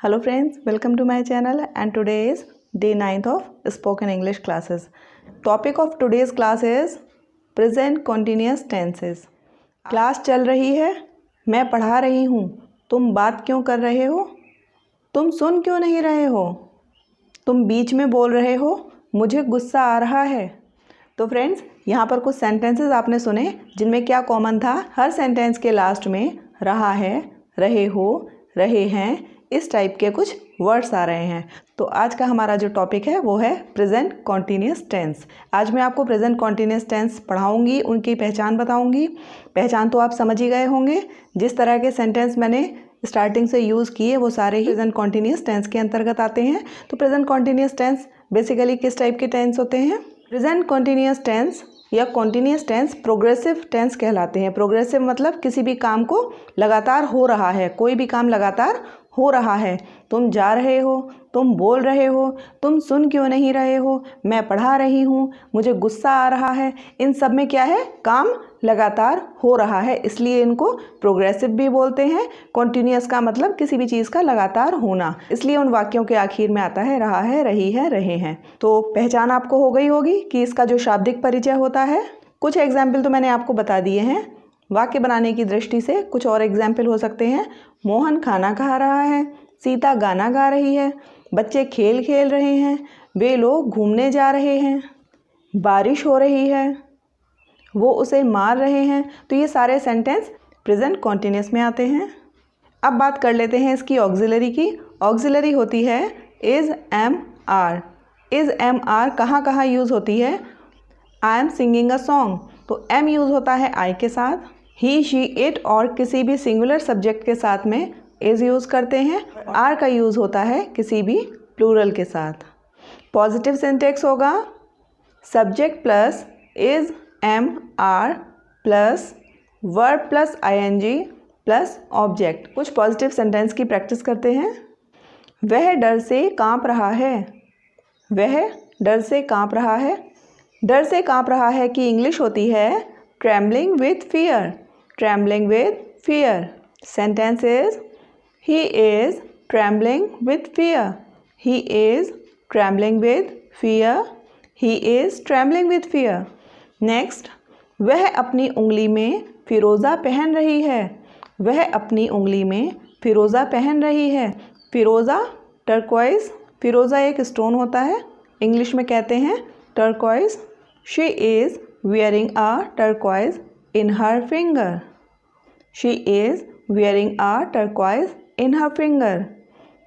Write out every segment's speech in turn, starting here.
Hello friends, welcome to my channel and today is day 9th of spoken English classes. Topic of today's class is present continuous tenses. Class चल रही है, मैं पढ़ा रही हूँ, तुम बात क्यों कर रहे हो? तुम सुन क्यों नहीं रहे हो? तुम बीच में बोल रहे हो, मुझे गुस्सा आ रहा है। तो फ्रेंड्स, यहाँ पर कुछ सेंटेंसेस आपने सुने जिनमें क्या कॉमन था? हर सेंटेंस के लास्ट में रहा है, रहे हो, रहे हैं, इस टाइप के कुछ वर्ड्स आ रहे हैं। तो आज का हमारा जो टॉपिक है वो है प्रेजेंट कॉन्टीन्यूअस टेंस। आज मैं आपको प्रेजेंट कॉन्टीन्यूअस टेंस पढ़ाऊंगी, उनकी पहचान बताऊंगी। पहचान तो आप समझ ही गए होंगे, जिस तरह के सेंटेंस मैंने स्टार्टिंग से यूज़ किए वो सारे ही प्रेजेंट कॉन्टीन्यूअस टेंस के अंतर्गत आते हैं। तो प्रेजेंट कॉन्टीन्यूअस टेंस बेसिकली किस टाइप के टेंस होते हैं? प्रेजेंट कॉन्टीन्यूअस टेंस या कॉन्टीन्यूअस टेंस प्रोग्रेसिव टेंस कहलाते हैं। प्रोग्रेसिव मतलब किसी भी काम को लगातार हो रहा है, कोई भी काम लगातार हो रहा है। तुम जा रहे हो, तुम बोल रहे हो, तुम सुन क्यों नहीं रहे हो, मैं पढ़ा रही हूँ, मुझे गुस्सा आ रहा है, इन सब में क्या है? काम लगातार हो रहा है, इसलिए इनको प्रोग्रेसिव भी बोलते हैं। कॉन्टीन्यूअस का मतलब किसी भी चीज़ का लगातार होना, इसलिए उन वाक्यों के आखिर में आता है रहा है, रही है, रहे हैं। तो पहचान आपको हो गई होगी कि इसका जो शाब्दिक परिचय होता है। कुछ एग्जाम्पल तो मैंने आपको बता दिए हैं। वाक्य बनाने की दृष्टि से कुछ और एग्जाम्पल हो सकते हैं। मोहन खाना खा रहा है, सीता गाना गा रही है, बच्चे खेल खेल रहे हैं, वे लोग घूमने जा रहे हैं, बारिश हो रही है, वो उसे मार रहे हैं। तो ये सारे सेंटेंस प्रेजेंट कॉन्टीन्यूअस में आते हैं। अब बात कर लेते हैं इसकी ऑक्सिलरी की। ऑक्सिलरी होती है is, am, are. Is, am, are कहाँ कहाँ यूज़ होती है? I am singing a song, तो एम यूज़ होता है आई के साथ। ही, शी, इट और किसी भी सिंगुलर सब्जेक्ट के साथ में इज यूज़ करते हैं। आर का यूज़ होता है किसी भी प्लूरल के साथ। पॉजिटिव सिंटेक्स होगा subject plus is, am, are plus verb plus ING plus object. कुछ पॉजिटिव सेंटेंस की प्रैक्टिस करते हैं। वह डर से काँप रहा है, वह डर से काँप रहा है। डर से काँप रहा है की इंग्लिश होती है trembling with fear, trembling with fear. Sentence is he is trembling with fear, he is trembling with fear, he is trembling with fear. Next, वह अपनी उंगली में फिरोज़ा पहन रही है, वह अपनी उंगली में फिरोज़ा पहन रही है। फिरोज़ा टर्कोइज, फिरोज़ा एक स्टोन होता है, इंग्लिश में कहते हैं turquoise. She is wearing a turquoise in her finger, she is wearing a turquoise in her finger,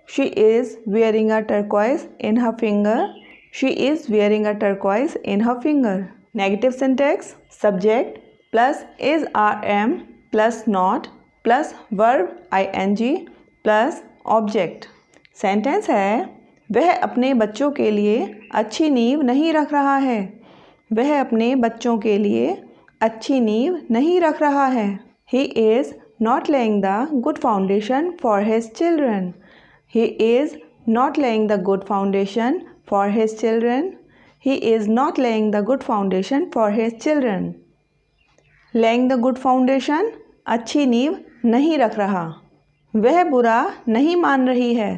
she is wearing a turquoise in her finger, she is wearing a turquoise in her finger. Negative syntax subject plus is, are, am plus not plus verb ing plus object. Sentence है वह अपने बच्चों के लिए अच्छी नींव नहीं रख रहा है, वह अपने बच्चों के लिए अच्छी नींव नहीं रख रहा है। He is not laying the good foundation for his children, he is not laying the good foundation for his children, he is not laying the good foundation for his children. Laying the good foundation अच्छी नींव नहीं रख रहा। वह बुरा नहीं मान रही है,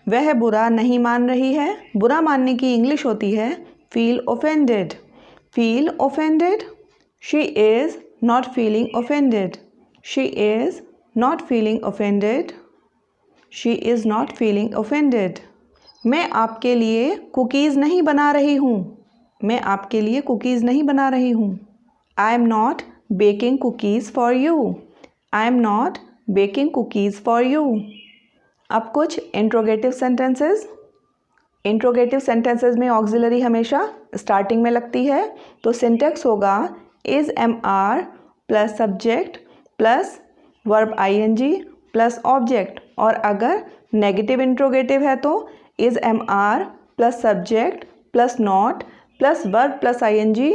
वह बुरा नहीं मान रही है। बुरा मानने की इंग्लिश होती है feel offended, feel offended. She is not feeling offended, she is not feeling offended, she is not feeling offended. मैं आपके लिए कुकीज़ नहीं बना रही हूँ, मैं आपके लिए कुकीज़ नहीं बना रही हूँ। I am not baking cookies for you, I am not baking cookies for you. अब कुछ इंट्रोगेटिव सेंटेंसेस। इंट्रोगेटिव सेंटेंसेस में ऑक्सिलरी हमेशा स्टार्टिंग में लगती है, तो सिंटेक्स होगा is, am, are plus subject plus verb ING plus object. और अगर नेगेटिव इंट्रोगेटिव है तो is, am, are plus subject plus not plus verb plus ING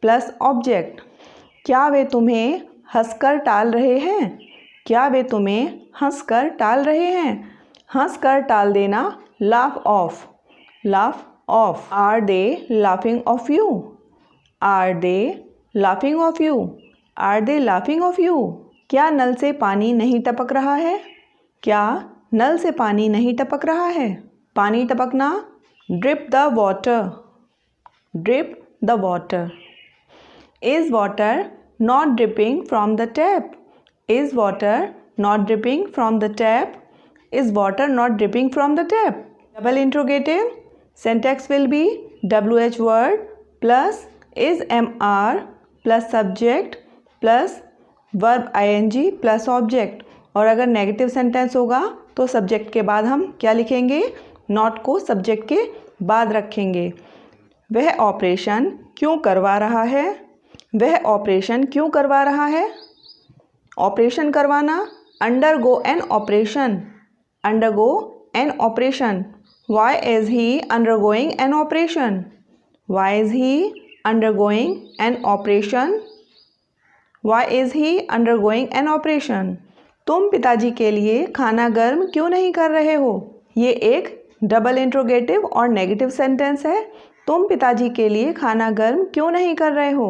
plus object. क्या वे तुम्हें हंसकर टाल रहे हैं, क्या वे तुम्हें हंसकर टाल रहे हैं। हंसकर टाल देना laugh of, laugh off. Are they laughing of you, are they laughing of you, are they laughing of you. क्या नल से पानी नहीं टपक रहा है, क्या नल से पानी नहीं टपक रहा है। पानी टपकना, drip the water, drip the water. Is water not dripping from the tap, is water not dripping from the tap, is water not dripping from the tap. Double interrogative, syntax will be WH word plus is MR plus subject plus verb ING plus object. और अगर negative sentence होगा तो subject के बाद हम क्या लिखेंगे, not को सब्जेक्ट के बाद रखेंगे। वह ऑपरेशन क्यों करवा रहा है, वह ऑपरेशन क्यों करवा रहा है। ऑपरेशन करवाना, undergo an operation, undergo an operation. Why is he undergoing an operation? Why is he undergoing an operation? Why is he undergoing an operation? तुम पिताजी के लिए खाना गर्म क्यों नहीं कर रहे हो। ये एक डबल इंट्रोगेटिव और नेगेटिव सेंटेंस है। तुम पिताजी के लिए खाना गर्म क्यों नहीं कर रहे हो।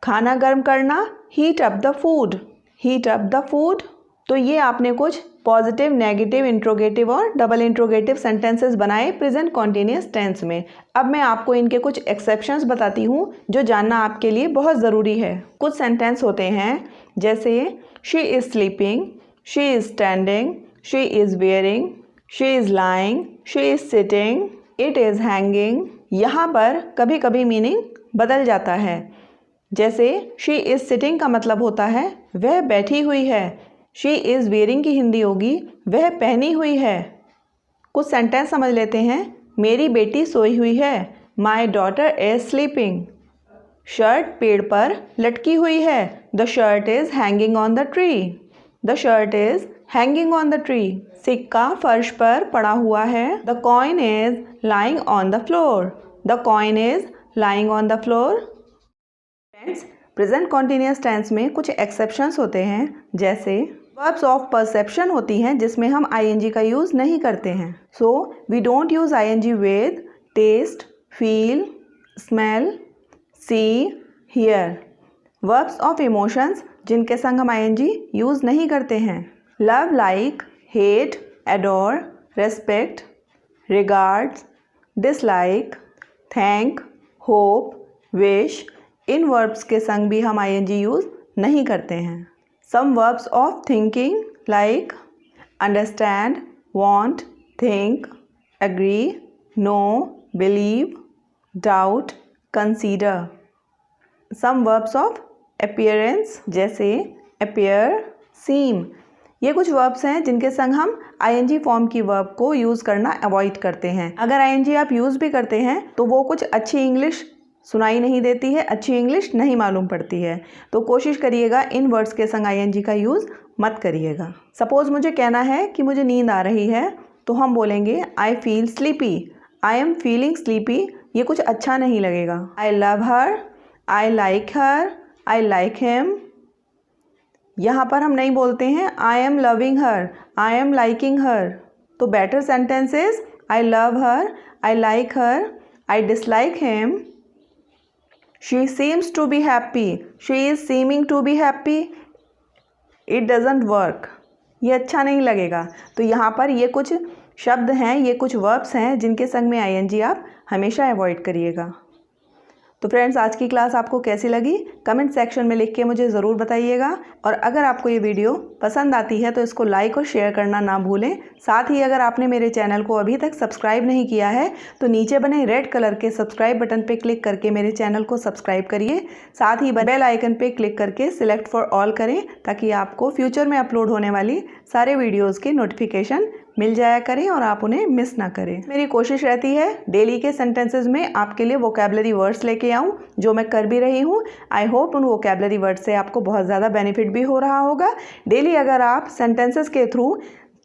खाना गर्म करना, heat up the food, heat up the food. तो ये आपने कुछ पॉजिटिव, नेगेटिव, इंट्रोगेटिव और डबल इंट्रोगेटिव सेंटेंसेस बनाए प्रेजेंट कॉन्टिन्यूअस टेंस में। अब मैं आपको इनके कुछ एक्सेप्शंस बताती हूँ जो जानना आपके लिए बहुत ज़रूरी है। कुछ सेंटेंस होते हैं जैसे she is sleeping, she is standing, she is wearing, she is lying, she is sitting, it is hanging. यहाँ पर कभी कभी मीनिंग बदल जाता है। जैसे शी इज़ सिटिंग का मतलब होता है वह बैठी हुई है। शी इज़ वेयरिंग की हिंदी होगी वह पहनी हुई है। कुछ सेंटेंस समझ लेते हैं। मेरी बेटी सोई हुई है, my daughter is sleeping. Shirt पेड़ पर लटकी हुई है, the shirt is hanging on the tree, the shirt is hanging on the tree. सिक्का फर्श पर पड़ा हुआ है, the coin is lying on the floor, the coin is lying on the floor. Friends, present continuous tense में कुछ exceptions होते हैं जैसे वर्ब्स ऑफ परसेप्शन होती हैं जिसमें हम ING का यूज़ नहीं करते हैं। So we don't use ING with taste, feel, smell, see, hear. Verbs of emotions जिनके संग हम ING यूज़ नहीं करते हैं, love, like, hate, adore, respect, regards, dislike, thank, hope, wish. इन वर्ब्स के संग भी हम ING यूज़ नहीं करते हैं। Some verbs of thinking like understand, want, think, agree, know, believe, doubt, consider. Some verbs of appearance जैसे appear, seem। ये कुछ वर्ब्स हैं जिनके संग हम ING फॉर्म की वर्ब को यूज़ करना अवॉइड करते हैं। अगर ING आप यूज़ भी करते हैं तो वो कुछ अच्छी इंग्लिश सुनाई नहीं देती है, अच्छी इंग्लिश नहीं मालूम पड़ती है। तो कोशिश करिएगा इन वर्ड्स के संग ING का यूज़ मत करिएगा। सपोज़ मुझे कहना है कि मुझे नींद आ रही है तो हम बोलेंगे I feel sleepy, I am feeling sleepy. ये कुछ अच्छा नहीं लगेगा। I love her, I like her, I like him. यहाँ पर हम नहीं बोलते हैं I am loving her, I am liking her. तो better sentence is I love her, I like her, I dislike him. She seems to be happy, she is seeming to be happy. It doesn't work. ये अच्छा नहीं लगेगा। तो यहाँ पर ये कुछ शब्द हैं, ये कुछ वर्ब्स हैं जिनके संग में ING आप हमेशा अवॉइड करिएगा। तो फ्रेंड्स, आज की क्लास आपको कैसी लगी कमेंट सेक्शन में लिख के मुझे ज़रूर बताइएगा। और अगर आपको ये वीडियो पसंद आती है तो इसको लाइक और शेयर करना ना भूलें। साथ ही अगर आपने मेरे चैनल को अभी तक सब्सक्राइब नहीं किया है तो नीचे बने रेड कलर के सब्सक्राइब बटन पे क्लिक करके मेरे चैनल को सब्सक्राइब करिए। साथ ही बेल आइकन पे क्लिक करके सिलेक्ट फॉर ऑल करें ताकि आपको फ्यूचर में अपलोड होने वाली सारे वीडियोज़ की नोटिफिकेशन मिल जाया करें और आप उन्हें मिस ना करें। मेरी कोशिश रहती है डेली के सेंटेंसेस में आपके लिए वोकैबुलरी वर्ड्स लेके आऊँ, जो मैं कर भी रही हूँ। आई होप उन वोकैबुलरी वर्ड्स से आपको बहुत ज़्यादा बेनिफिट भी हो रहा होगा। डेली अगर आप सेंटेंसेस के थ्रू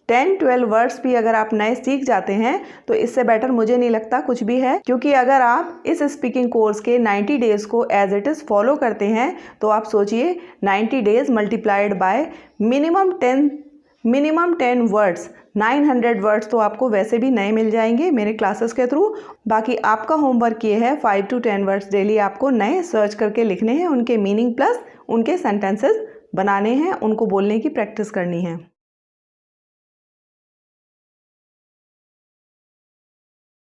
10-12 वर्ड्स भी अगर आप नए सीख जाते हैं तो इससे बेटर मुझे नहीं लगता कुछ भी है। क्योंकि अगर आप इस स्पीकिंग कोर्स के 90 डेज़ को एज इट इज़ फॉलो करते हैं तो आप सोचिए 90 days multiplied by minimum 10 words, 900 words तो आपको वैसे भी नए मिल जाएंगे मेरे क्लासेस के थ्रू। बाकी आपका होमवर्क ये है 5 to 10 वर्ड्स डेली आपको नए सर्च करके लिखने हैं, उनके मीनिंग प्लस उनके सेंटेंसेस बनाने हैं, उनको बोलने की प्रैक्टिस करनी है।